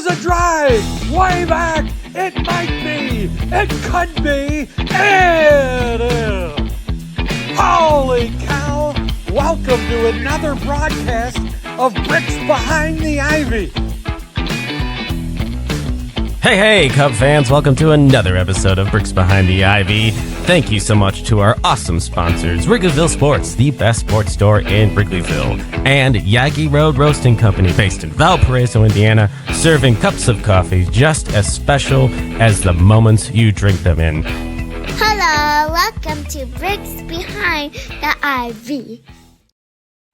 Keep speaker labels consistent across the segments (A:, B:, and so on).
A: There's a drive! Way back! It might be! It could be! It is! Holy cow! Welcome to another broadcast of Bricks Behind the Ivy.
B: Hey, Cub fans, welcome to another episode of Bricks Behind the Ivy. Thank you so much to our awesome sponsors, Wrigleyville Sports, the best sports store in Wrigleyville, and Yaggy Road Roasting Company, based in Valpo, Indiana, serving cups of coffee just as special as the moments you drink them in.
C: Hello, welcome to Bricks Behind the Ivy.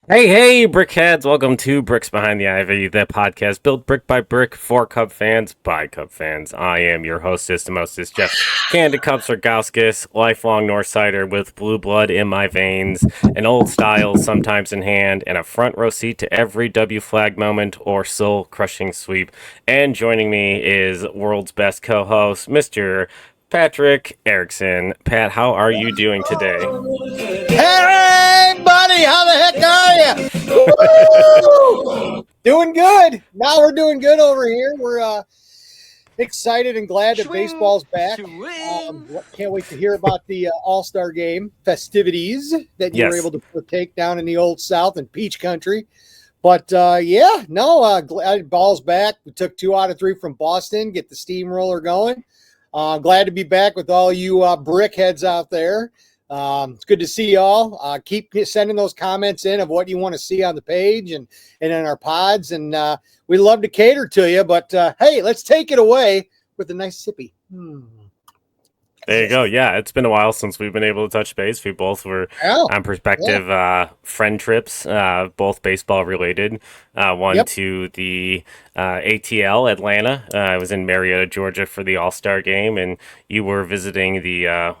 B: Hey, Brickheads! Welcome to Bricks Behind the Ivy, the podcast built brick by brick for Cub fans by Cub fans. I am your hostess, the mostest, Jeff CandidCubs Rogowskis, lifelong Northsider with blue blood in my veins, an old style sometimes in hand, and a front row seat to every W flag moment or soul-crushing sweep. And joining me is world's best co-host, Mr. Patrick Erickson. Pat, how are you doing today?
D: Hey, buddy, how the heck are you? Doing good. Now we're doing good over here. We're excited and glad that baseball's back. Can't wait to hear about the All-Star game festivities that you were able to partake down in the Old South and Peach Country. But, glad ball's back. We took 2 out of 3 from Boston, get the steamroller going. Glad to be back with all you brickheads out there. It's good to see y'all. Keep sending those comments in of what you want to see on the page and in our pods. And we love to cater to you. But, hey, let's take it away with a nice sippy.
B: There you go. Yeah, it's been a while since we've been able to touch base. We both were on prospective friend trips, both baseball related. One to the ATL Atlanta. I was in Marietta, Georgia for the All-Star game, and you were visiting the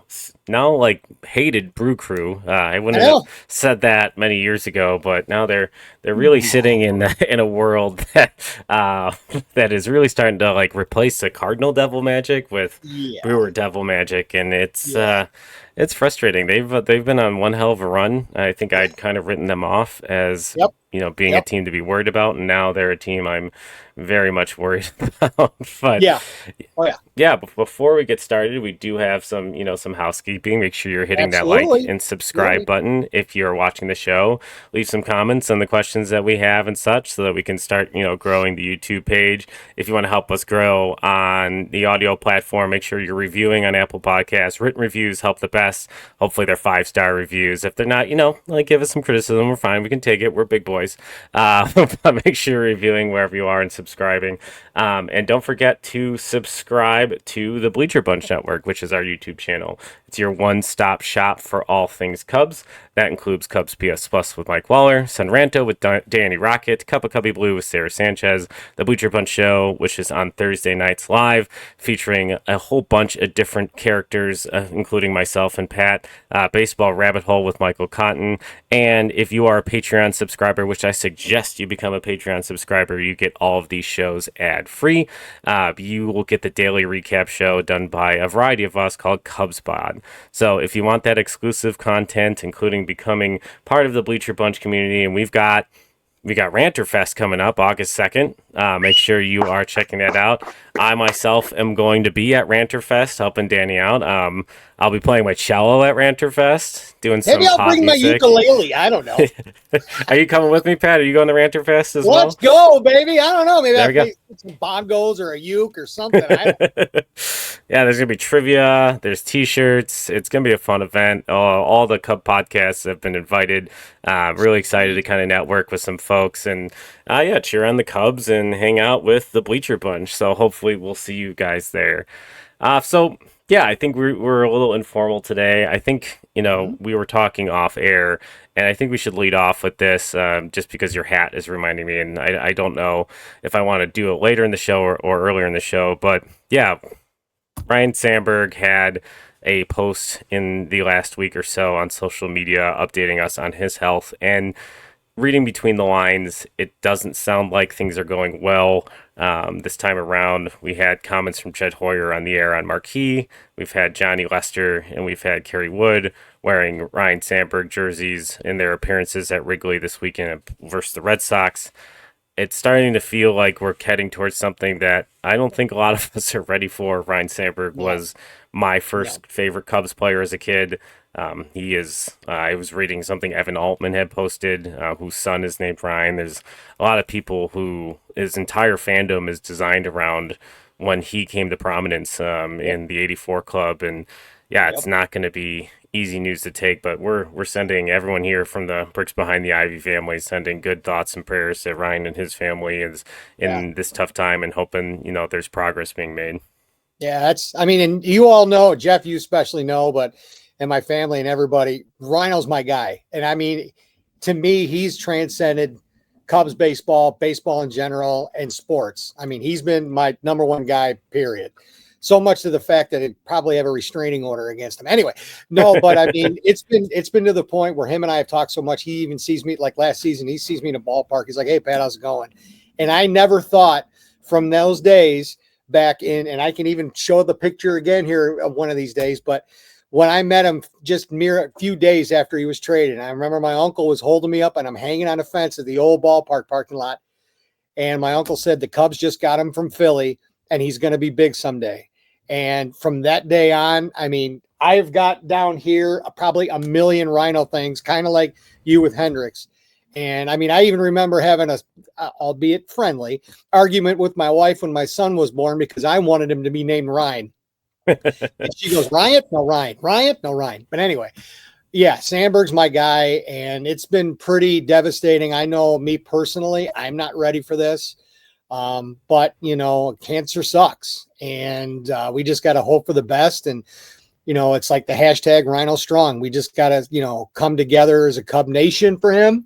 B: now hated Brew Crew. I wouldn't have said that many years ago, but now they're really sitting in a world that that is really starting to replace the Cardinal Devil Magic with Brewer Devil Magic, and it's frustrating. They've been on one hell of a run. I think I'd kind of written them off as being a team to be worried about, and now they're a team I'm very much worried about. But but before we get started, we do have some housekeeping. Make sure you're hitting that like and subscribe button if you're watching the show. Leave some comments on the questions that we have and such, so that we can start growing the YouTube page. If you want to help us grow on the audio platform, make sure you're reviewing on Apple Podcasts. Written reviews help the best. Hopefully they're 5-star reviews. If they're not, give us some criticism. We're fine. We can take it. We're big boys. But make sure you're reviewing wherever you are and subscribing. And don't forget to subscribe to the Bleacher Bunch Network, which is our YouTube channel. It's your one-stop shop for all things Cubs. That includes Cubs PS Plus with Mike Waller, Sunranto with Danny Rocket, Cup of Cubby Blue with Sarah Sanchez, The Bleacher Bunch Show, which is on Thursday nights live, featuring a whole bunch of different characters, including myself and Pat, Baseball Rabbit Hole with Michael Cotton, and if you are a Patreon subscriber, which I suggest you become a Patreon subscriber, you get all of these shows ad-free. You will get the daily recap show done by a variety of us called Cubs Pod. So if you want that exclusive content, including becoming part of the Bleacher Bunch community, and we got Ranter Fest coming up August 2nd. Make sure you are checking that out. I myself am going to be at Ranter Fest helping Danny out. I'll be playing my cello at Ranter Fest, doing some
D: Maybe I'll bring my ukulele. I don't know.
B: Are you coming with me, Pat? Are you going to Ranter Fest as well?
D: Let's go, baby. I don't know. Maybe I'll play some bongos or a uke or something.
B: Yeah, there's going to be trivia. There's T-shirts. It's going to be a fun event. All the Cub podcasts have been invited. Really excited to kind of network with some folks and cheer on the Cubs and hang out with the Bleacher Bunch. So hopefully we'll see you guys there. I think we're a little informal today. I think, we were talking off air, and I think we should lead off with this just because your hat is reminding me, and I don't know if I want to do it later in the show or earlier in the show. But, Ryan Sandberg had a post in the last week or so on social media updating us on his health, and reading between the lines, it doesn't sound like things are going well. This time around, we had comments from Jed Hoyer on the air on Marquee. We've had Johnny Lester and we've had Kerry Wood wearing Ryan Sandberg jerseys in their appearances at Wrigley this weekend versus the Red Sox. it's starting to feel like we're heading towards something that I don't think a lot of us are ready for. Ryan Sandberg was my first favorite Cubs player as a kid. He is, I was reading something Evan Altman had posted, whose son is named Ryan. There's a lot of people who his entire fandom is designed around when he came to prominence in the '84 club. And yeah, it's not going to be easy news to take, but we're sending everyone here from the Bricks Behind the Ivy family, sending good thoughts and prayers to Ryan and his family is in this tough time, and hoping, you know, there's progress being made.
D: Yeah, that's, I mean, and you all know, Jeff, you especially know, but and my family and everybody, Rhino's my guy. And I mean, to me, he's transcended Cubs baseball in general, and sports. I mean, he's been my number one guy, period. So much to the fact that it probably have a restraining order against him. Anyway, no, but I mean, it's been to the point where him and I have talked so much. He even sees me, like last season, he sees me in a ballpark. He's like, "Hey, Pat, how's it going?" And I never thought from those days back in, and I can even show the picture again here of one of these days, but when I met him just mere a few days after he was traded, I remember my uncle was holding me up and I'm hanging on a fence at the old ballpark parking lot. And my uncle said, the Cubs just got him from Philly and he's going to be big someday. And from that day on, I mean, I've got down here probably a million Rhino things, kind of like you with Hendricks. And I mean, I even remember having a, albeit friendly, argument with my wife when my son was born because I wanted him to be named Ryan. And she goes, Ryan? No, Ryan. Ryan? No, Ryan. But anyway, yeah, Sandberg's my guy, and it's been pretty devastating. I know me personally, I'm not ready for this. But, you know, cancer sucks, and we just got to hope for the best. And, you know, it's like the hashtag Rhino Strong. We just got to, you know, come together as a Cub Nation for him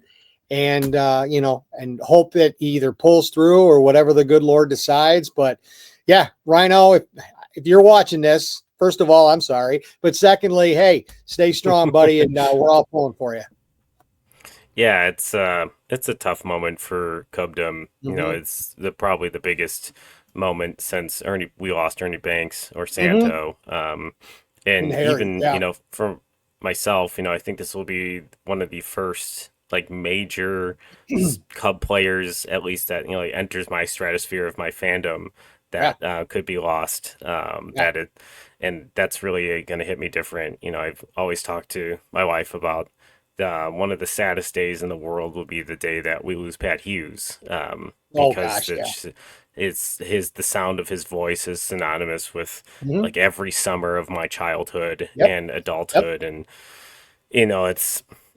D: and, you know, and hope that he either pulls through or whatever the good Lord decides. But, yeah, Rhino, if you're watching this, first of all, I'm sorry. But secondly, hey, stay strong, buddy, and we're all pulling for you.
B: Yeah, it's a tough moment for Cubdom. You know, it's probably the biggest moment since we lost Ernie Banks or Santo. And Harry, even, you know, for myself, you know, I think this will be one of the first like major Cub players, at least that, you know, like, enters my stratosphere of my fandom that could be lost. And that's really going to hit me different. You know, I've always talked to my wife about one of the saddest days in the world will be the day that we lose Pat Hughes. Because the sound of his voice is synonymous with like every summer of my childhood and adulthood. And, you know,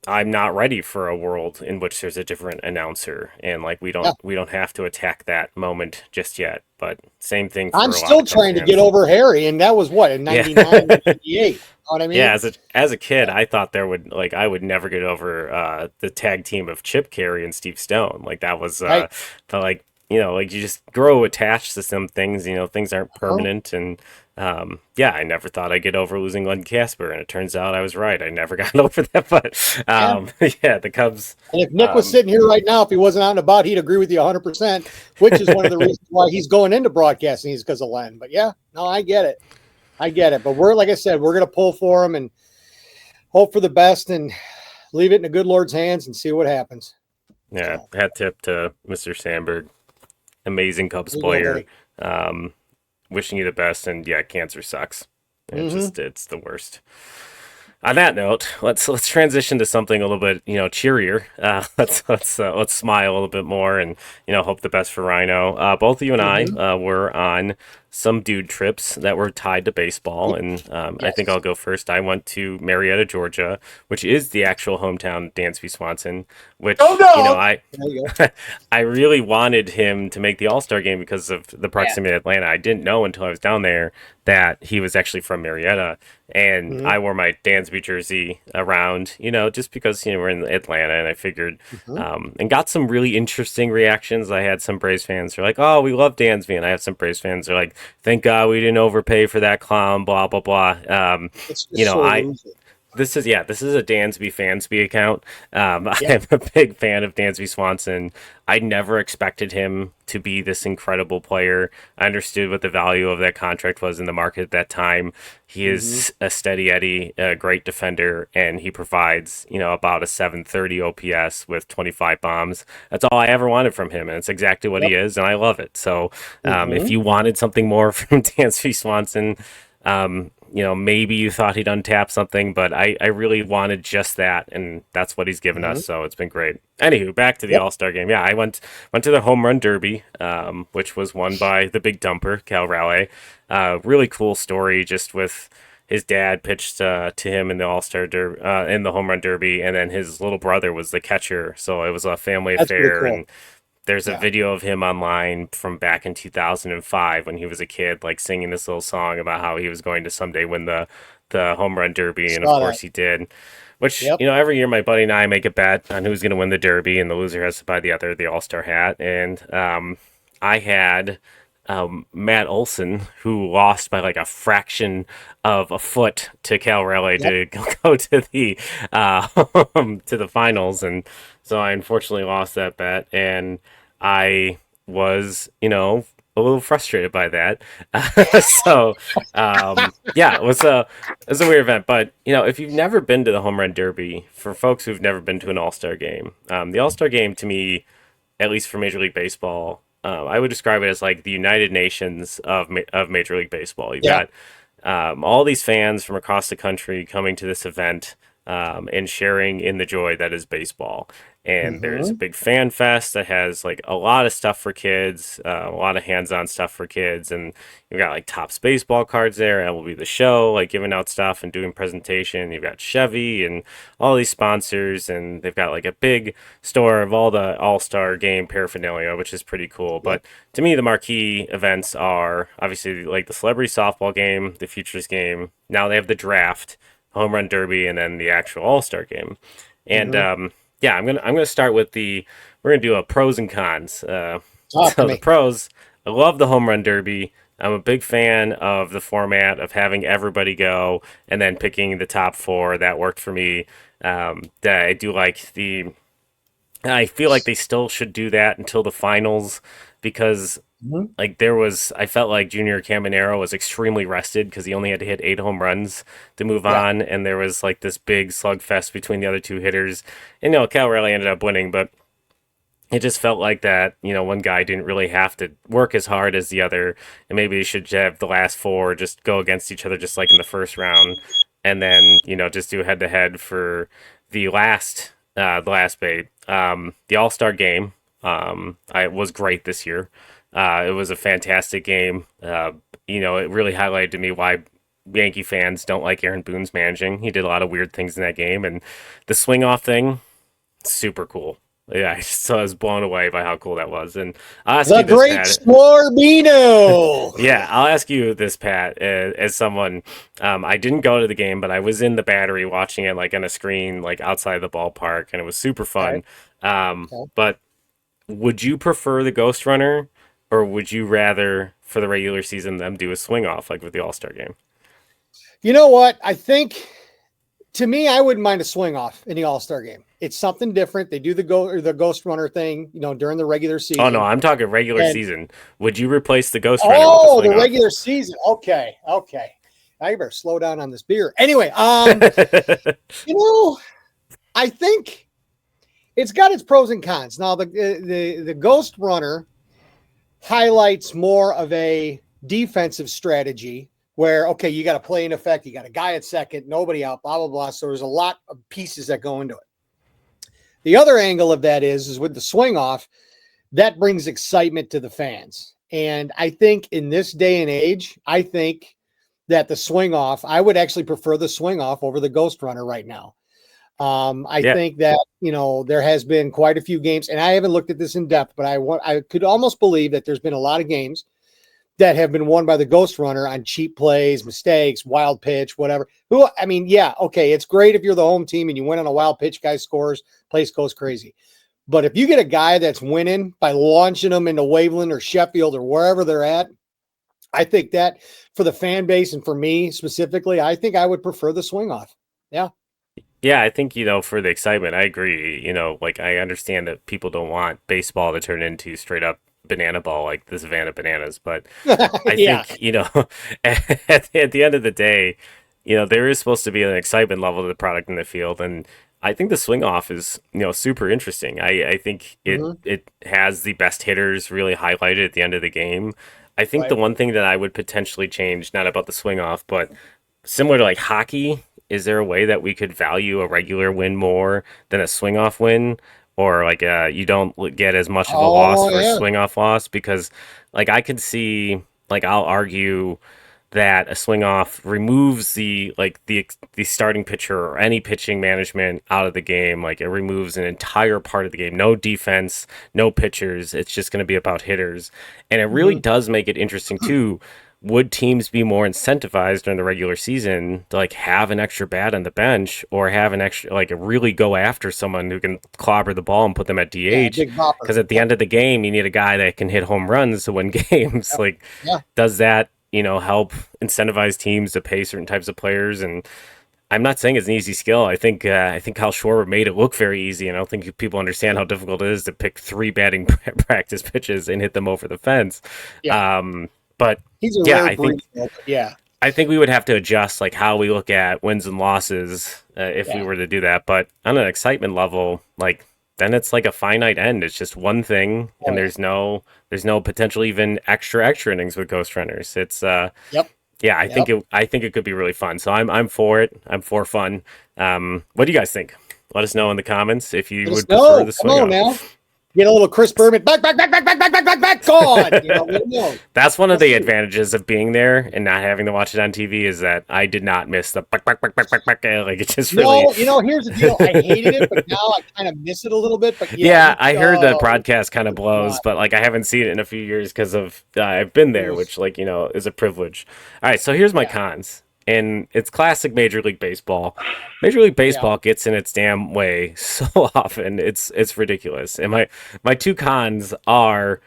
B: I'm not ready for a world in which there's a different announcer, and like we don't have to attack that moment just yet. But same thing.
D: I'm still trying to get over Harry, and that was what in '99, '98. You know what I mean?
B: Yeah, as a kid, I thought I would never get over the tag team of Chip Carey and Steve Stone. Like that was like, you know, like you just grow attached to some things. You know, things aren't permanent, and I never thought I'd get over losing Len Casper, and it turns out I was right. I never got over that, but the Cubs.
D: And if Nick was sitting here right now, if he wasn't out and about, he'd agree with you 100%, which is one of the reasons why he's going into broadcasting is because of Len. But yeah, no, I get it. But we're, like I said, we're going to pull for him and hope for the best and leave it in the good Lord's hands and see what happens.
B: Yeah, hat tip to Mr. Sandberg, amazing Cubs player. Wishing you the best, and yeah, cancer sucks. It's the worst. On that note, let's transition to something a little bit, you know, cheerier. Let's smile a little bit more, and, you know, hope the best for Rhino. Both of you and I were on some dude trips that were tied to baseball, and I think I'll go first. I went to Marietta, Georgia, which is the actual hometown of Dansby Swanson, which you know, I really wanted him to make the All-Star game because of the proximity of Atlanta. I didn't know until I was down there that he was actually from Marietta, and I wore my Dansby jersey around, you know, just because, you know, we're in Atlanta, and I figured, and got some really interesting reactions. I had some Braves fans who are like, "Oh, we love Dansby," and I have some Braves fans who are like, "Thank God we didn't overpay for that clown," blah blah blah. You know, This is a Dansby Fansby account. I'm a big fan of Dansby Swanson. I never expected him to be this incredible player. I understood what the value of that contract was in the market at that time. He is a steady Eddie, a great defender, and he provides, about a 730 OPS with 25 bombs. That's all I ever wanted from him, and it's exactly what he is, and I love it. So if you wanted something more from Dansby Swanson, maybe you thought he'd untap something, but I really wanted just that, and that's what he's given us, so it's been great. Anywho, back to the All-Star game. Yeah, I went to the Home Run Derby, which was won by the big dumper, Cal Raleigh. Really cool story, just with his dad pitched to him in the All-Star in the Home Run Derby, and then his little brother was the catcher, so it was a family affair, cool. And there's a video of him online from back in 2005 when he was a kid, like singing this little song about how he was going to someday win the Home Run Derby, and of course he did. Which, every year my buddy and I make a bet on who's going to win the Derby, and the loser has to buy the All-Star hat. And I had Matt Olson, who lost by like a fraction of a foot to Cal Raleigh to go to the to the finals, and so I unfortunately lost that bet, and I was, a little frustrated by that. So, it was a weird event. But, if you've never been to the Home Run Derby, for folks who've never been to an All-Star game, the All-Star game to me, at least for Major League Baseball, I would describe it as like the United Nations of Major League Baseball. You've got all these fans from across the country coming to this event and sharing in the joy that is baseball. And there's a big fan fest that has like a lot of stuff for kids, a lot of hands-on stuff for kids, and you've got like Topps baseball cards there, and will be the show, like giving out stuff and doing presentation. You've got Chevy and all these sponsors, and they've got like a big store of all the All-Star game paraphernalia, which is pretty cool. But to me, the marquee events are obviously like the celebrity softball game, the futures game. Now they have the draft, Home Run Derby, and then the actual All-Star game. And I'm gonna start with we're gonna do a pros and cons. So the pros, I love the Home Run Derby. I'm a big fan of the format of having everybody go and then picking the top four. That worked for me. I do like I feel like they still should do that until the finals, because I felt like Junior Caminero was extremely rested because he only had to hit 8 home runs to move on, and there was like this big slugfest between the other two hitters. And Cal Raleigh ended up winning, but it just felt like that, one guy didn't really have to work as hard as the other, and maybe you should have the last 4 just go against each other just like in the first round, and then, just do head-to-head for the last bait. The All-Star game was great this year. It was a fantastic game. It really highlighted to me why Yankee fans don't like Aaron Boone's managing. He did a lot of weird things in that game, and the swing-off thing, super cool. Yeah, I was blown away by how cool that was. And I'll ask you this,
D: great
B: Pat.
D: Smorbino.
B: Yeah, I'll ask you this, Pat, as someone. I didn't go to the game, but I was in the Battery watching it like on a screen, like outside the ballpark, and it was super fun. But would you prefer the Ghost Runner, or would you rather for the regular season them do a swing off like with the All-Star game?
D: You know what? I think, to me, I wouldn't mind a swing off in the All-Star game. It's something different. They do the Ghost Runner thing, during the regular season.
B: Oh no, I'm talking regular season. Would you replace the Ghost Runner?
D: Oh, the regular season. Okay. Now you better slow down on this beer. Anyway, I think it's got its pros and cons. Now the Ghost Runner highlights more of a defensive strategy where, okay, you got to play in effect. You got a guy at second, nobody out, blah, blah, blah. So there's a lot of pieces that go into it. The other angle of that is with the swing off, that brings excitement to the fans. And I think in this day and age, I think that the swing off, I would actually prefer the swing off over the Ghost Runner right now. I think that, there has been quite a few games, and I haven't looked at this in depth, but I could almost believe that there's been a lot of games that have been won by the Ghost Runner on cheap plays, mistakes, wild pitch, whatever. Okay, it's great if you're the home team and you win on a wild pitch, guy scores, place goes crazy. But if you get a guy that's winning by launching them into Waveland or Sheffield or wherever they're at, I think that for the fan base and for me specifically, I think I would prefer the swing off. Yeah.
B: Yeah, I think, for the excitement, I agree. Like I understand that people don't want baseball to turn into straight up banana ball like the Savannah Bananas, but I
D: Yeah.
B: think, at the end of the day, there is supposed to be an excitement level to the product in the field. And I think the swing off is, super interesting. I think
D: Hmm.
B: it has the best hitters really highlighted at the end of the game. I think the
D: Right.
B: one thing that I would potentially change, not about the swing off, but similar to like hockey, is there a way that we could value a regular win more than a swing off win? Or like you don't get as much of a loss
D: Oh
B: for a
D: yeah.
B: swing off loss? Because like I could see, like I'll argue that a swing off removes the starting pitcher or any pitching management out of the game. Like it removes an entire part of the game. No defense, no pitchers. It's just going to be about hitters. And it really
D: Hmm.
B: does make it interesting too. Would teams be more incentivized during the regular season to like have an extra bat on the bench or have an extra like really go after someone who can clobber the ball and put them at
D: Yeah.
B: DH?
D: Big bopper.
B: Because at the
D: Yep.
B: end of the game, you need a guy that can hit home runs to win games.
D: Yep.
B: Like,
D: Yeah.
B: does that help incentivize teams to pay certain types of players? And I'm not saying it's an easy skill. I think Kyle Schwarber made it look very easy, and I don't think people understand how difficult it is to pick 3 batting practice pitches and hit them over the fence.
D: Yeah.
B: But
D: He's a
B: yeah,
D: rare breed. Yeah.
B: I think we would have to adjust like how we look at wins and losses if we
D: Yeah.
B: were to do that. But on an excitement level, like then it's like a finite end. It's just one thing,
D: Oh,
B: and
D: yeah.
B: there's no potential even extra innings with Ghost Runners. It's
D: Yep.
B: yeah,
D: Yep.
B: I think it could be really fun. So I'm for it. I'm for fun. What do you guys think? Let us know in the comments if you
D: Let us
B: would prefer
D: know.
B: the
D: Come
B: swing
D: on
B: off.
D: now. Get a little Chris Berman. Back, gone. Let me know.
B: That's one of the
D: Let's see.
B: advantages of being there and not having to watch it on TV is that I did not miss the like it just really.
D: No, here's the deal. I hated it, but now I kind of miss it a little bit. But
B: Yeah, I heard the
D: oh,
B: broadcast kind of blows,
D: God.
B: but like I haven't seen it in a few years because of I've been there,
D: Oof.
B: which like is a privilege. All right, so here's my
D: Yeah.
B: cons, and it's classic Major League Baseball. Major League Baseball gets in its damn way so often. It's ridiculous. And my two cons are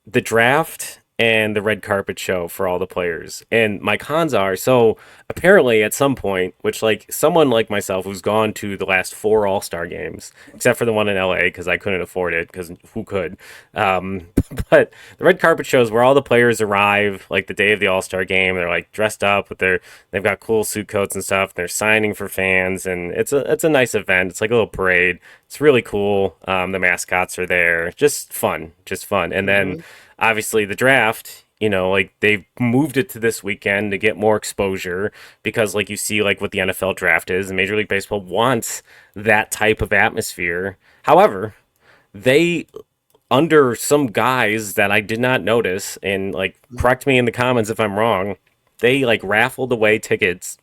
B: the draft and the red carpet show for all the players. And my cons are so apparently at some point, which like someone like myself who's gone to the last 4 All-Star games, except for the one in LA because I couldn't afford it because who could? But the red carpet shows where all the players arrive like the day of the All-Star game. They're like dressed up with they've got cool suit coats and stuff. They're signing for fans, and it's a nice event. It's like a little parade. It's really cool. The mascots are there. Just fun. And then obviously the draft, like they've moved it to this weekend to get more exposure because like you see like what the NFL draft is and Major League Baseball wants that type of atmosphere. However, they under some guys that I did not notice and like correct me in the comments if I'm wrong, they like raffled away tickets.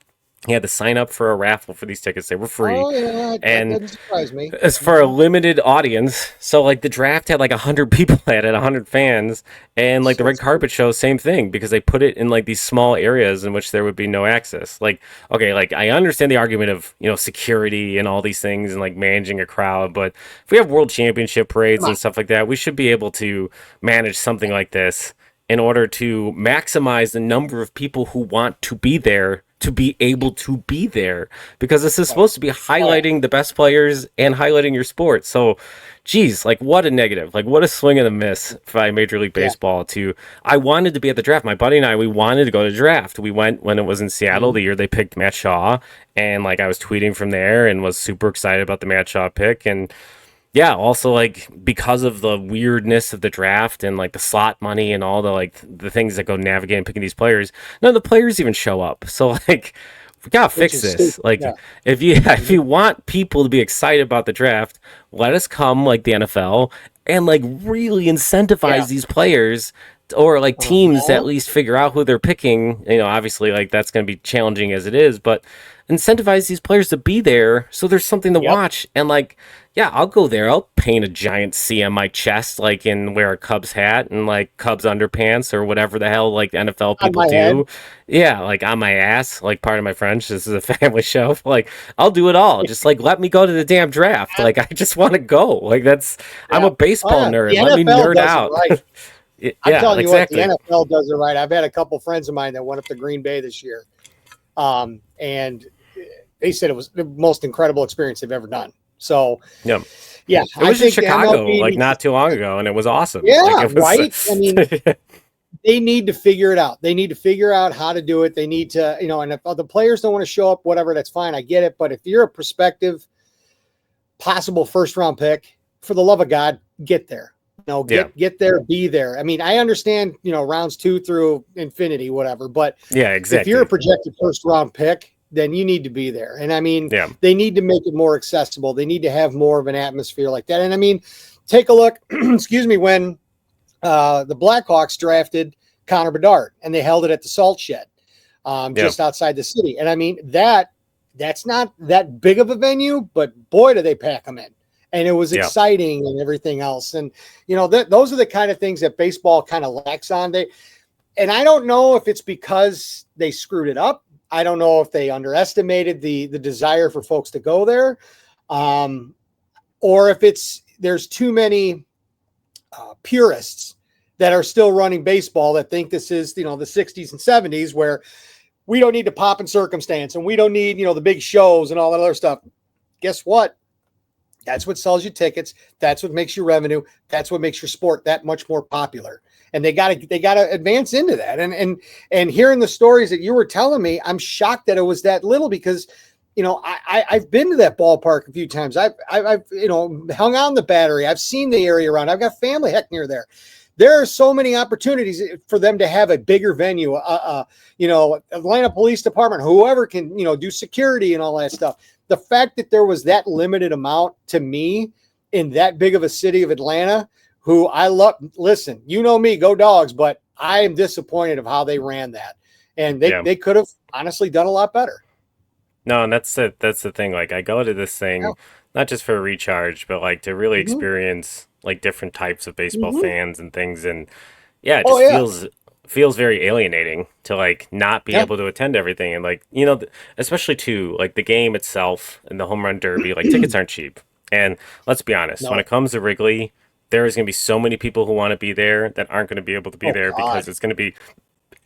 B: You had to sign up for a raffle for these tickets. They were free.
D: Oh, yeah, that
B: And
D: doesn't surprise me.
B: it's for a limited audience. So like the draft had like 100 people at it, 100 fans, and like the red carpet show, same thing because they put it in like these small areas in which there would be no access. Like okay, like I understand the argument of security and all these things and like managing a crowd, but if we have world championship parades and stuff like that, we should be able to manage something like this in order to maximize the number of people who want to be there to be able to be there because this is supposed to be highlighting the best players and highlighting your sport. So, geez, like what a negative, like what a swing and a miss by Major League Baseball I wanted to be at the draft. My buddy and I, we wanted to go to the draft. We went when it was in Seattle the year they picked Matt Shaw, and like I was tweeting from there and was super excited about the Matt Shaw pick. And yeah, also like because of the weirdness of the draft and like the slot money and all the like the things that go navigating picking these players, none of the players even show up. So like we gotta fix this. Like if you want people to be excited about the draft, let us come like the NFL and like really incentivize these players or like teams at least figure out who they're picking. Obviously like that's gonna be challenging as it is, but incentivize these players to be there so there's something to watch. And like yeah, I'll go there. I'll paint a giant C on my chest, like, and wear a Cubs hat and like Cubs underpants or whatever the hell like NFL people do.
D: Head.
B: Yeah, like on my ass, like part of my French. This is a family show. Like, I'll do it all. Just like let me go to the damn draft. Like, I just want to go. Like, I'm a baseball nerd.
D: The
B: Let me
D: NFL
B: nerd
D: does it
B: out.
D: right. I'm telling you
B: exactly.
D: what, the NFL does it right. I've had a couple friends of mine that went up to Green Bay this year, and they said it was the most incredible experience they've ever done. So,
B: yeah.
D: Yeah,
B: it was in Chicago
D: MLB
B: like not too long ago, and it was awesome.
D: Yeah,
B: like, it was,
D: right. I mean, they need to figure it out. They need to figure out how to do it. They need to, and if the players don't want to show up, whatever, that's fine. I get it. But if you're a prospective, possible first-round pick, for the love of God, get there. Get there, be there. I mean, I understand, rounds 2 through infinity, whatever. But
B: yeah, exactly.
D: If you're a projected first-round pick, then you need to be there. And I mean, they need to make it more accessible. They need to have more of an atmosphere like that. And I mean, take a look, excuse me, when the Blackhawks drafted Connor Bedard and they held it at the Salt Shed just outside the city. And I mean, that's not that big of a venue, but boy, do they pack them in. And it was exciting and everything else. And, those are the kind of things that baseball kind of lacks on. And I don't know if it's because they screwed it up. I don't know if they underestimated the desire for folks to go there, or if there's too many purists that are still running baseball that think this is, the 60s and 70s where we don't need to pop in circumstance and we don't need, the big shows and all that other stuff. Guess what? That's what sells you tickets. That's what makes your revenue. That's what makes your sport that much more popular. And they gotta advance into that. And hearing the stories that you were telling me, I'm shocked that it was that little because, I've been to that ballpark a few times. I've hung out in the Battery. I've seen the area around. I've got family heck near there. There are so many opportunities for them to have a bigger venue. Atlanta Police Department, whoever can, do security and all that stuff. The fact that there was that limited amount to me in that big of a city of Atlanta, who I love. Listen, me, go Dogs, but I am disappointed of how they ran that. And they could have honestly done a lot better.
B: No, and that's the thing. Like, I go to this thing not just for a recharge, but like to really experience like different types of baseball fans and things. And it just feels very alienating to like not be able to attend everything. And like, especially to like the game itself and the home run derby, like tickets aren't cheap. And let's be honest, when it comes to Wrigley, there is going to be so many people who want to be there that aren't going to be able to be there because it's going to be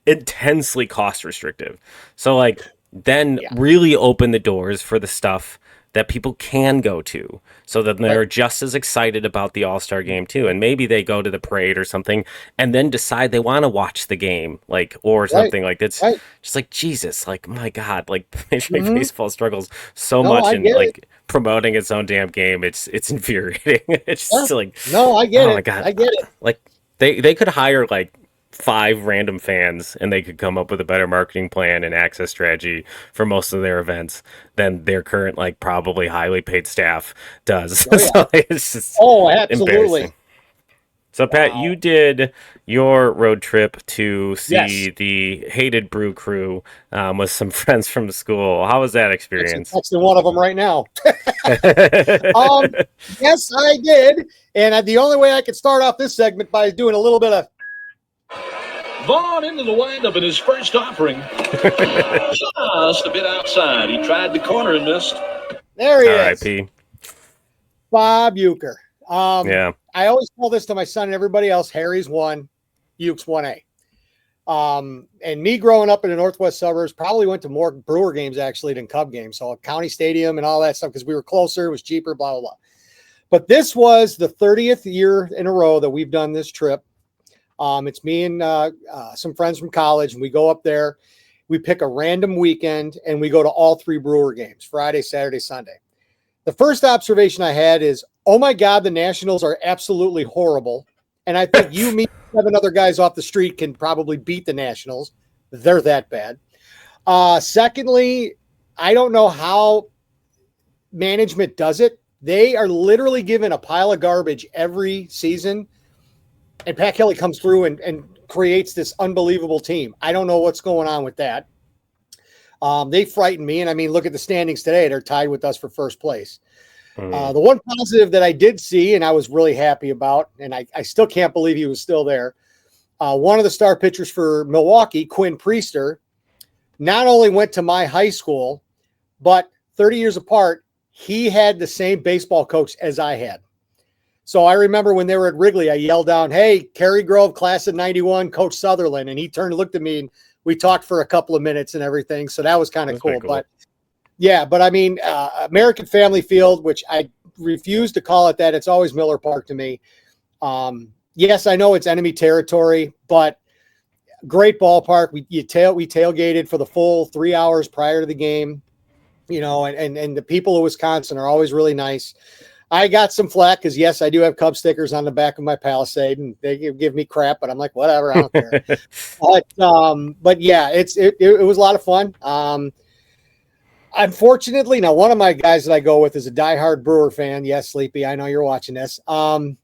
B: intensely cost restrictive. So like then really open the doors for the stuff that people can go to so that they're just as excited about the All-Star game too. And maybe they go to the parade or something and then decide they want to watch the game, like, or something like that's just like, Jesus, like, my God, like Major League Baseball struggles so much in like promoting its own damn game. It's infuriating. It's just like,
D: I get it.
B: My God.
D: I get it.
B: Like they could hire like 5 random fans and they could come up with a better marketing plan and access strategy for most of their events than their current like probably highly paid staff does. So it's just
D: absolutely.
B: So Pat, you did your road trip to see the hated Brew Crew with some friends from school. How was that experience?
D: Actually, one of them right now. Yes, I did. And the only way I could start off this segment by doing a little bit of
E: Vaughn into the windup in his first offering. Just a bit outside. He tried the corner and missed.
D: There he is.
B: R.I.P.
D: Bob Uecker.
B: I
D: always tell this to my son and everybody else. Harry's 1, Uke's 1A. And me growing up in the Northwest suburbs, probably went to more Brewer games actually than Cub games. So County Stadium and all that stuff because we were closer. It was cheaper, blah, blah, blah. But this was the 30th year in a row that we've done this trip. It's me and some friends from college, and we go up there. We pick a random weekend, and we go to all 3 Brewer games, Friday, Saturday, Sunday. The first observation I had is, oh, my God, the Nationals are absolutely horrible. And I think you, me, 7 other guys off the street can probably beat the Nationals. They're that bad. Secondly, I don't know how management does it. They are literally given a pile of garbage every season. And Pat Kelly comes through and creates this unbelievable team. I don't know what's going on with that. They frighten me. And I mean, look at the standings today. They're tied with us for first place. The one positive that I did see, and I was really happy about, and I still can't believe he was still there. One of the star pitchers for Milwaukee, Quinn Priester, not only went to my high school, but 30 years apart, he had the same baseball coach as I had. So I remember when they were at Wrigley, I yelled down, "Hey, Cary Grove, class of 91, Coach Sutherland." And he turned and looked at me, and we talked for a couple of minutes and everything. So that was kind of cool. But Yeah, but I mean, American Family Field, which I refuse to call it that. It's always Miller Park to me. Yes, I know it's enemy territory, but great ballpark. We tailgated for the full 3 hours prior to the game, and the people of Wisconsin are always really nice. I got some flack because, yes, I do have Cub stickers on the back of my Palisade, and they give me crap, but I'm like, whatever, I don't care. But yeah, it was a lot of fun. Unfortunately, now one of my guys that I go with is a diehard Brewer fan. Yes, Sleepy, I know you're watching this. The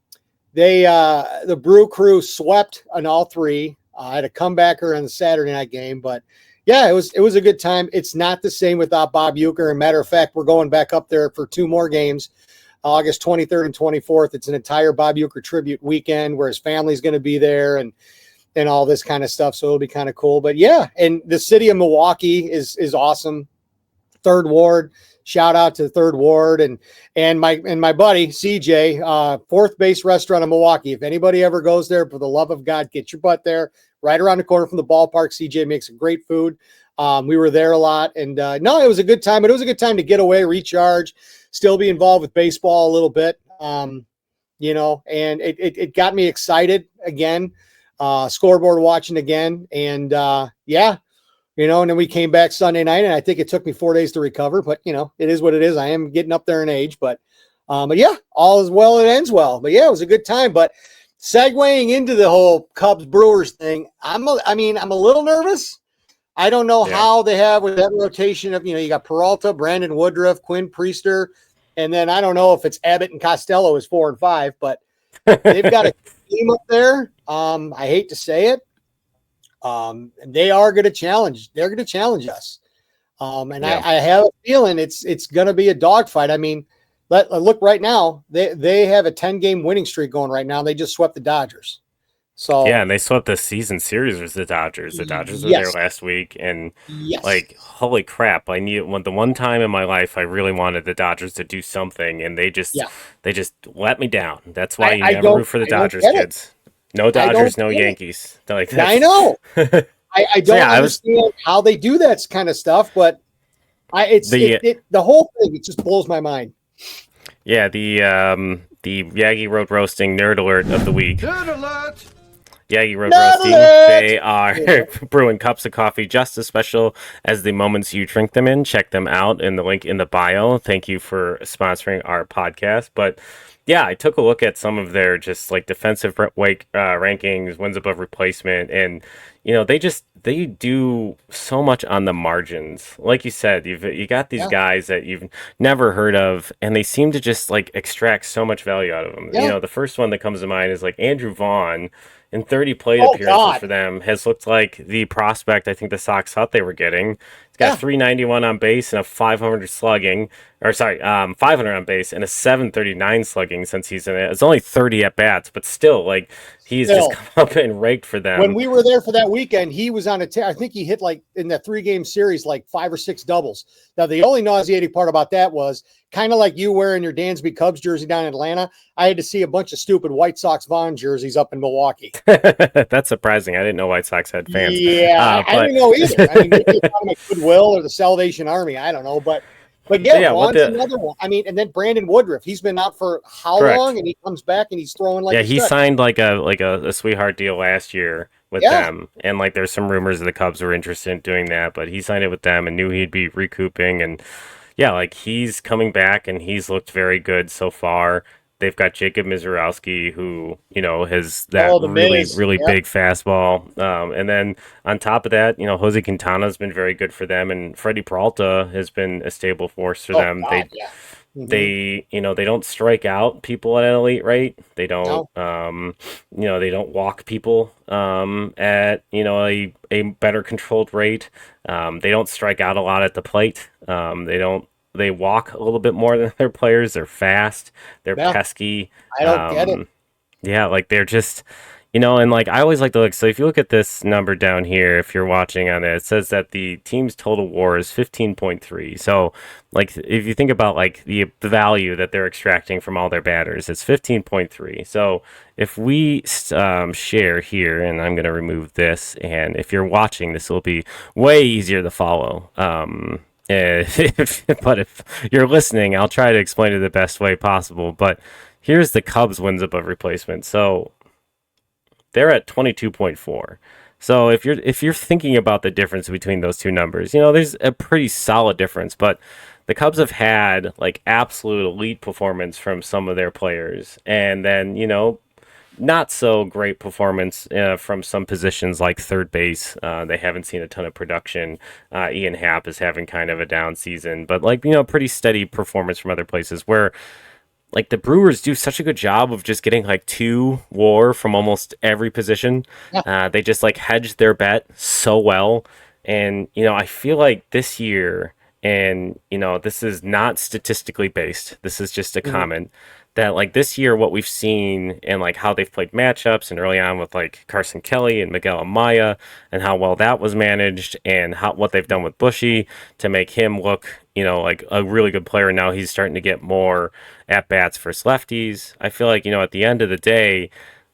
D: Brew Crew swept on all three. I had a comebacker in the Saturday night game, but yeah, it was a good time. It's not the same without Bob Uecker. And matter of fact, we're going back up there for 2 more games, August 23rd and 24th. It's an entire Bob Uecker tribute weekend where his family's going to be there and all this kind of stuff. So it'll be kind of cool. But yeah, and the city of Milwaukee is awesome. Third Ward, shout out to the Third Ward and my buddy CJ, Fourth Base Restaurant in Milwaukee. If anybody ever goes there, for the love of God, get your butt there. Right around the corner from the ballpark. CJ makes great food. We were there a lot, and no, it was a good time. But it was a good time to get away, recharge, still be involved with baseball a little bit. And it got me excited again. Scoreboard watching again, and yeah. And then we came back Sunday night, and I think it took me 4 days to recover, but it is what it is. I am getting up there in age, but yeah, all is well and ends well. But yeah, it was a good time. But segueing into the whole Cubs Brewers thing, I'm a little nervous. I don't know how they have with that rotation of, you got Peralta, Brandon Woodruff, Quinn Priester, and then I don't know if it's Abbott and Costello is 4 and 5, but they've got a team up there. I hate to say it. They are going to challenge. They're going to challenge us. I have a feeling it's going to be a dogfight. I mean, look right now. They have a 10-game winning streak going right now. They just swept the Dodgers. So
B: yeah, and they swept the season series with the Dodgers. The Dodgers were there last week, and holy crap! The one time in my life I really wanted the Dodgers to do something, and they just let me down. That's why you never root for the Dodgers, kids. No Dodgers, no Yankees. Like that.
D: I know. I don't understand how they do that kind of stuff, but the whole thing, it just blows my mind.
B: Yeah, the Yaggy Road Roasting Nerd Alert of the week.
A: Nerd Alert!
B: Yaggy Road Roasting. They are brewing cups of coffee just as special as the moments you drink them in. Check them out in the link in the bio. Thank you for sponsoring our podcast. But yeah, I took a look at some of their just like defensive rankings, wins above replacement, and they do so much on the margins. Like you said, you got these guys that you've never heard of, and they seem to just like extract so much value out of them. Yeah. The first one that comes to mind is like Andrew Vaughn. In 30 plate appearances for them, has looked like the prospect I think the Sox thought they were getting. He's got 391 on base and a 500 slugging, 500 on base and a 739 slugging since he's in it. It's only 30 at bats, but still, like he's just come up and raked for them.
D: When we were there for that weekend, he was on I think he hit like in that 3-game series like 5 or 6 doubles. Now the only nauseating part about that was kind of like you wearing your Dansby Cubs jersey down in Atlanta. I had to see a bunch of stupid White Sox Vaughn jerseys up in Milwaukee.
B: That's surprising. I didn't know White Sox had fans.
D: Yeah, I didn't know either. I mean, maybe it's like Goodwill or the Salvation Army. I don't know, but yeah, Vaughn's another one. I mean, and then Brandon Woodruff. He's been out for how long, and he comes back and he's throwing like
B: he signed like a sweetheart deal last year with them, and like there's some rumors that the Cubs were interested in doing that, but he signed it with them and knew he'd be recouping, and yeah, like he's coming back and he's looked very good so far. They've got Jacob Mizorowski, who has that really big fastball, and then on top of that, Jose Quintana's been very good for them, and Freddie Peralta has been a stable force for them. They don't strike out people at an elite rate. They don't they don't walk people at a better controlled rate. They don't strike out a lot at the plate. They walk a little bit more than their players. They're fast. They're pesky.
D: I don't get it.
B: Yeah, like they're just, and like I always like to look. So if you look at this number down here, if you're watching on it says that the team's total WAR is 15.3. So like if you think about like the value that they're extracting from all their batters, it's 15.3. So if we share here, and I'm going to remove this, and if you're watching, this will be way easier to follow. But if you're listening, I'll try to explain it the best way possible. But here's the Cubs wins above replacement. So they're at 22.4. So if you're thinking about the difference between those two numbers, there's a pretty solid difference. But the Cubs have had like absolute elite performance from some of their players, and then not so great performance from some positions like third base. They haven't seen a ton of production. Ian Happ is having kind of a down season, but pretty steady performance from other places where like the Brewers do such a good job of just getting like 2 WAR from almost every position. They just like hedge their bet so well. And, I feel like this year, and, this is not statistically based, this is just a comment, that like this year, what we've seen and like how they've played matchups and early on with like Carson Kelly and Miguel Amaya and how well that was managed and what they've done with Bushy to make him look, like a really good player. Now he's starting to get more at bats versus lefties. I feel like, at the end of the day,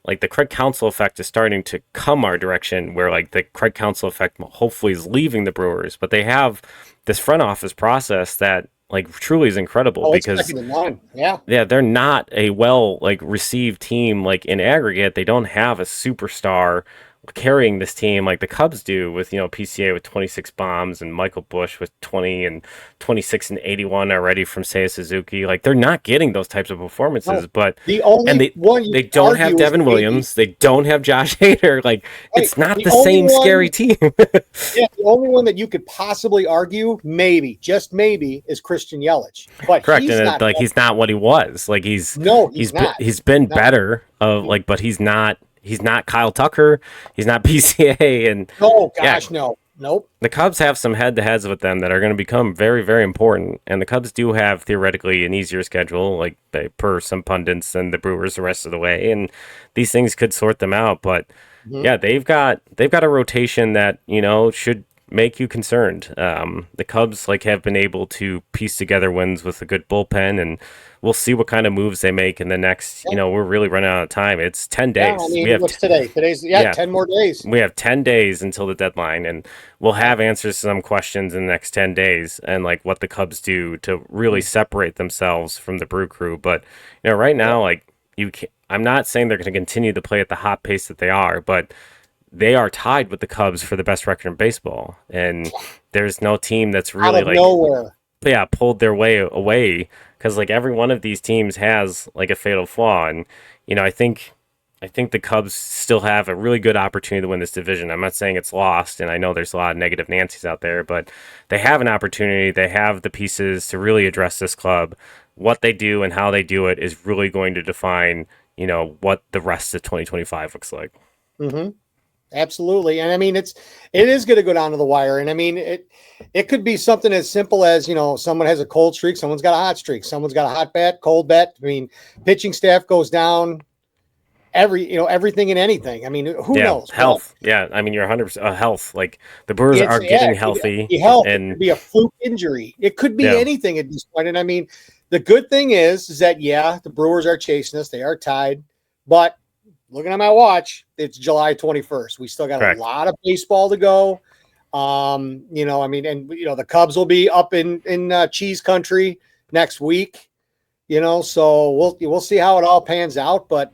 B: like the Craig Counsell effect is starting to come our direction where like the Craig Counsell effect hopefully is leaving the Brewers, but they have this front office process that like truly is incredible because they're not a well like received team like in aggregate. They don't have a superstar carrying this team like the Cubs do with PCA with 26 bombs and Michael Busch with 20 and 26 and 81 already from Seiya Suzuki. Like they're not getting those types of performances, but they don't have Devin Williams, they don't have Josh Hader. Like it's not the same scary team.
D: The only one that you could possibly argue, maybe, just maybe, is Christian Yelich. But
B: correct, and he's not what he was. Like he's been better but he's not. He's not Kyle Tucker. He's not PCA. And
D: nope.
B: The Cubs have some head-to-heads with them that are going to become very, very important. And the Cubs do have theoretically an easier schedule, like per some pundits, than the Brewers the rest of the way. And these things could sort them out. But they've got a rotation that should make you concerned. The Cubs have been able to piece together wins with a good bullpen, and we'll see what kind of moves they make in the next. We're really running out of time. It's 10 days.
D: What's today? Today's 10 more days.
B: We have 10 days until the deadline, and we'll have answers to some questions in the next 10 days, and what the Cubs do to really separate themselves from the Brew Crew. But right now, I'm not saying they're going to continue to play at the hot pace that they are, but they are tied with the Cubs for the best record in baseball, and there's no team that's really
D: nowhere.
B: Pulled their way away, because every one of these teams has a fatal flaw, and I think the Cubs still have a really good opportunity to win this division. I'm not saying it's lost, and I know there's a lot of negative Nancy's out there, but they have an opportunity. They have the pieces to really address this club. What they do and how they do it is really going to define what the rest of 2025 looks like.
D: Absolutely. And it is going to go down to the wire. And it could be something as simple as, someone has a cold streak, someone's got a hot streak, someone's got a hot bat, cold bat. Pitching staff goes down, everything and anything. Who knows?
B: Health. You're 100% health. The Brewers are getting healthy.
D: It could be a fluke injury. It could be anything at this point. And the good thing is that, the Brewers are chasing us. They are tied, but looking at my watch, it's July 21st. We still got a lot of baseball to go. The Cubs will be up in cheese country next week, so we'll see how it all pans out. But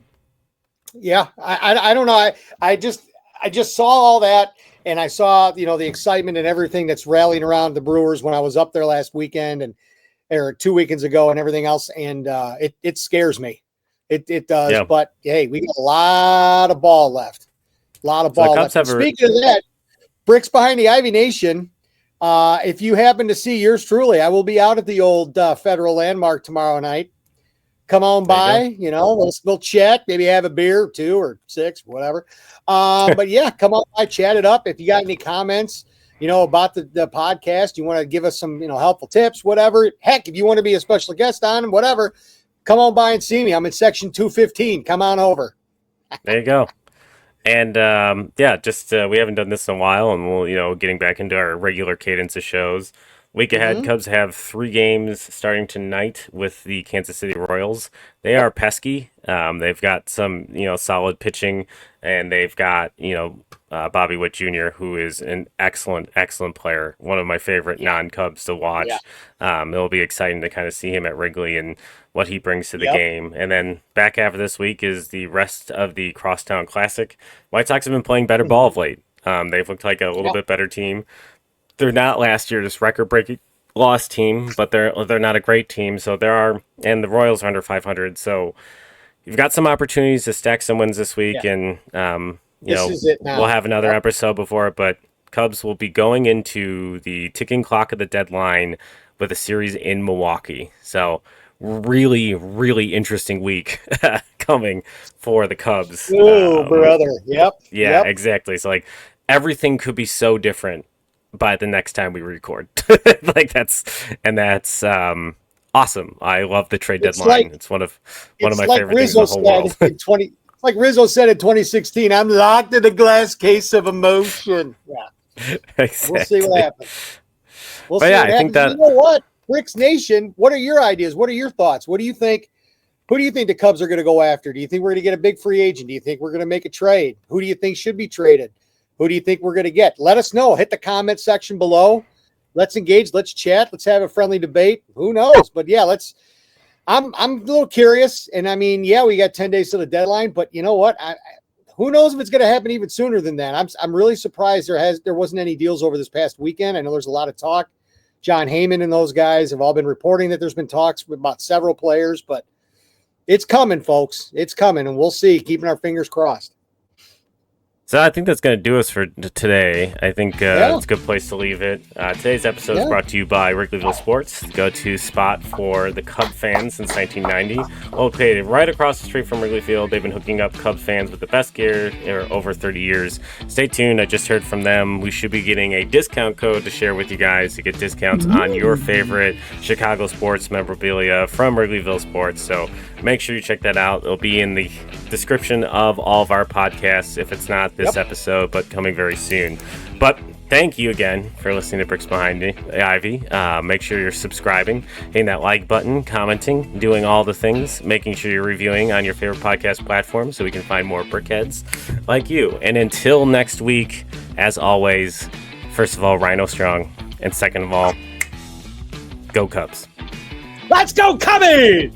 D: I don't know. I just saw all that, and I saw, the excitement and everything that's rallying around the Brewers when I was up there last weekend or 2 weekends ago and everything else. And it scares me. It does, but hey, we got a lot of ball left. Left. Speaking of that, Bricks Behind the Ivy Nation, if you happen to see yours truly, I will be out at the old Federal Landmark tomorrow night. Come on by, we'll chat, maybe have a beer or 2 or 6, whatever. But come on by, chat it up. If you got any comments, about the podcast, you want to give us some, helpful tips, whatever. Heck, if you want to be a special guest on, whatever. Come on by and see me. I'm in section 215. Come on over.
B: There you go. And we haven't done this in a while, and we'll, getting back into our regular cadence of shows. Week ahead, Cubs have 3 games starting tonight with the Kansas City Royals. They are pesky. They've got some, solid pitching, and they've got, Bobby Witt Jr., who is an excellent, excellent player. One of my favorite non-Cubs to watch. It'll be exciting to kind of see him at Wrigley and what he brings to the game. And then back half of this week is the rest of the Crosstown Classic. White Sox have been playing better ball of late. They've looked like a little bit better team. They're not last year's record-breaking loss team, but they're not a great team. So and the Royals are under 500. So you've got some opportunities to stack some wins this week, and we'll have another episode before it. But Cubs will be going into the ticking clock of the deadline with a series in Milwaukee. So really, really interesting week coming for the Cubs.
D: Oh, brother. Yep.
B: Yeah, exactly. So everything could be so different by the next time we record. That's awesome. I love the trade deadline. It's one of my favorite things in the whole world.
D: Like Rizzo said in 2016, I'm locked in a glass case of emotion. Yeah.
B: Exactly.
D: We'll see what happens.
B: I think that,
D: you know what? Bricks Nation, what are your ideas? What are your thoughts? What do you think? Who do you think the Cubs are going to go after? Do you think we're going to get a big free agent? Do you think we're going to make a trade? Who do you think should be traded? Who do you think we're going to get? Let us know. Hit the comment section below. Let's engage. Let's chat. Let's have a friendly debate. Who knows? But yeah, I'm a little curious. And I mean, we got 10 days to the deadline, but you know what? Who knows if it's going to happen even sooner than that? I'm really surprised there wasn't any deals over this past weekend. I know there's a lot of talk. John Heyman and those guys have all been reporting that there's been talks about several players, but it's coming, folks. It's coming, and we'll see. Keeping our fingers crossed.
B: So I think that's going to do us for today. I think it's a good place to leave it. Today's episode is brought to you by Wrigleyville Sports, the go-to spot for the Cub fans since 1990. Located right across the street from Wrigley Field, they've been hooking up Cubs fans with the best gear for over 30 years. Stay tuned. I just heard from them. We should be getting a discount code to share with you guys to get discounts on your favorite Chicago sports memorabilia from Wrigleyville Sports. So make sure you check that out. It'll be in the description of all of our podcasts if it's not this episode, but coming very soon. But thank you again for listening to Bricks Behind Me, Ivy. Make sure you're subscribing, hitting that like button, commenting, doing all the things, making sure you're reviewing on your favorite podcast platform so we can find more brickheads like you. And until next week, as always, first of all, Rhino Strong, and second of all, go Cubs.
D: Let's go Cubbies!